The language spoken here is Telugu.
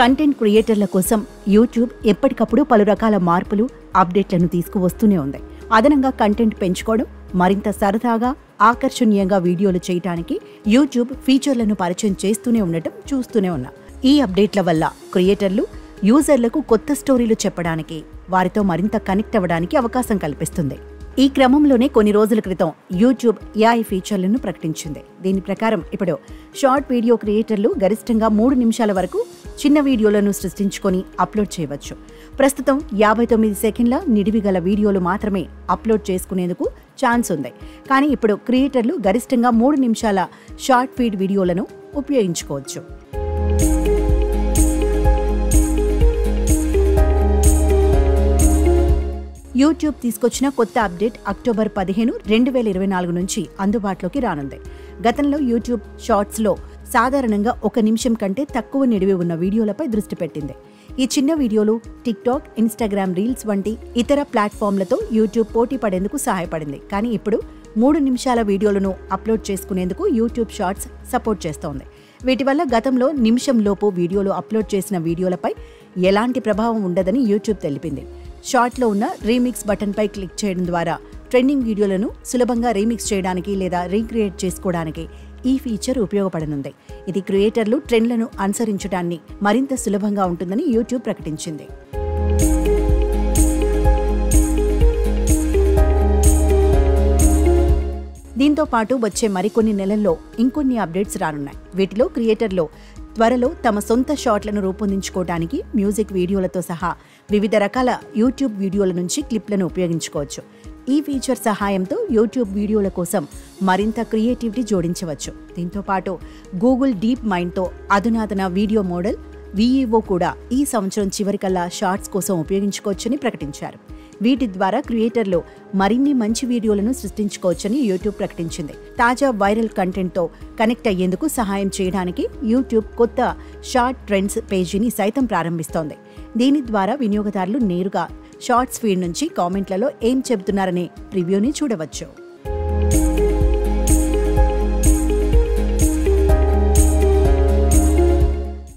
కంటెంట్ క్రియేటర్ల కోసం యూట్యూబ్ ఎప్పటికప్పుడు పలు రకాల మార్పులు, అప్డేట్లను తీసుకువస్తూనే ఉంది. అదనంగా కంటెంట్ పెంచుకోవడం, మరింత సరదాగా, ఆకర్షణీయంగా వీడియోలు చేయడానికి యూట్యూబ్ ఫీచర్లను పరిచయం చేస్తూనే ఉండటం చూస్తూనే ఉన్నాం. ఈ అప్డేట్ల వల్ల క్రియేటర్లు, యూజర్లకు కొత్త స్టోరీలు చెప్పడానికి, వారితో మరింత కనెక్ట్ అవ్వడానికి అవకాశం కల్పిస్తుంది. ఈ క్రమంలోనే కొన్ని రోజుల క్రితం యూట్యూబ్ AI ఫీచర్లను ప్రకటించింది. దీని ప్రకారం ఇప్పుడు షార్ట్ వీడియో క్రియేటర్లు గరిష్టంగా 3 నిమిషాల వరకు చిన్న వీడియోలను సృష్టించుకొని అప్లోడ్ చేయవచ్చు. ప్రస్తుతం 59 సెకండ్ల నిడివి గల వీడియోలు మాత్రమే అప్లోడ్ చేసుకునేందుకు ఛాన్స్ ఉంది. కానీ ఇప్పుడు క్రియేటర్లు గరిష్టంగా 3 నిమిషాల షార్ట్ ఫీడ్ వీడియోలను ఉపయోగించుకోవచ్చు. యూట్యూబ్ తీసుకొచ్చిన కొత్త అప్డేట్ అక్టోబర్ 15, 2024 నుంచి అందుబాటులోకి రానుంది. గతంలో యూట్యూబ్ షార్ట్స్లో సాధారణంగా 1 నిమిషం కంటే తక్కువ నిడివి ఉన్న వీడియోలపై దృష్టి పెట్టింది. ఈ చిన్న వీడియోలు టిక్టాక్, ఇన్స్టాగ్రామ్ రీల్స్ వంటి ఇతర ప్లాట్ఫామ్లతో యూట్యూబ్ పోటీ పడేందుకు సహాయపడింది. కానీ ఇప్పుడు 3 నిమిషాల వీడియోలను అప్లోడ్ చేసుకునేందుకు యూట్యూబ్ షార్ట్స్ సపోర్ట్ చేస్తోంది. వీటి వల్ల గతంలో నిమిషంలోపు వీడియోలు అప్లోడ్ చేసిన వీడియోలపై ఎలాంటి ప్రభావం ఉండదని యూట్యూబ్ తెలిపింది. షార్ట్లో ఉన్న రీమిక్స్ బటన్పై క్లిక్ చేయడం ద్వారా ట్రెండింగ్ వీడియోలను సులభంగా రీమిక్స్ చేయడానికి లేదా రీక్రియేట్ చేసుకోవడానికి ఈ ఫీచర్ ఉపయోగపడనుంది. ఇది క్రియేటర్లు ట్రెండ్లను అనుసరించడాన్ని మరింత సులభంగా ఉంటుందని యూట్యూబ్ ప్రకటించింది. దీంతో పాటు వచ్చే మరికొన్ని నెలల్లో ఇంకొన్ని అప్డేట్స్ రానున్నాయి. వీటిలో క్రియేటర్లు త్వరలో తమ సొంత షాట్లను రూపొందించుకోవడానికి మ్యూజిక్ వీడియోలతో సహా వివిధ రకాల యూట్యూబ్ వీడియోల నుంచి క్లిప్లను ఉపయోగించుకోవచ్చు. ఈ ఫీచర్ సహాయంతో యూట్యూబ్ వీడియోల కోసం మరింత క్రియేటివిటీ జోడించవచ్చు. దీంతో పాటు గూగుల్ డీప్ మైండ్తో అధునాతన వీడియో మోడల్ VEO కూడా ఈ సంవత్సరం చివరికల్లా షార్ట్స్ కోసం ఉపయోగించుకోవచ్చని ప్రకటించారు. వీటి ద్వారా క్రియేటర్లు మరిన్ని మంచి వీడియోలను సృష్టించుకోవచ్చని యూట్యూబ్ ప్రకటించింది. తాజా వైరల్ కంటెంట్తో కనెక్ట్ అయ్యేందుకు సహాయం చేయడానికి యూట్యూబ్ కొత్త షార్ట్ ట్రెండ్స్ పేజీని సైతం ప్రారంభిస్తోంది. దీని ద్వారా వినియోగదారులు నేరుగా షార్ట్స్ ఫీడ్ నుంచి కామెంట్లలో ఏం చెబుతున్నారనే ప్రివ్యూని చూడవచ్చు.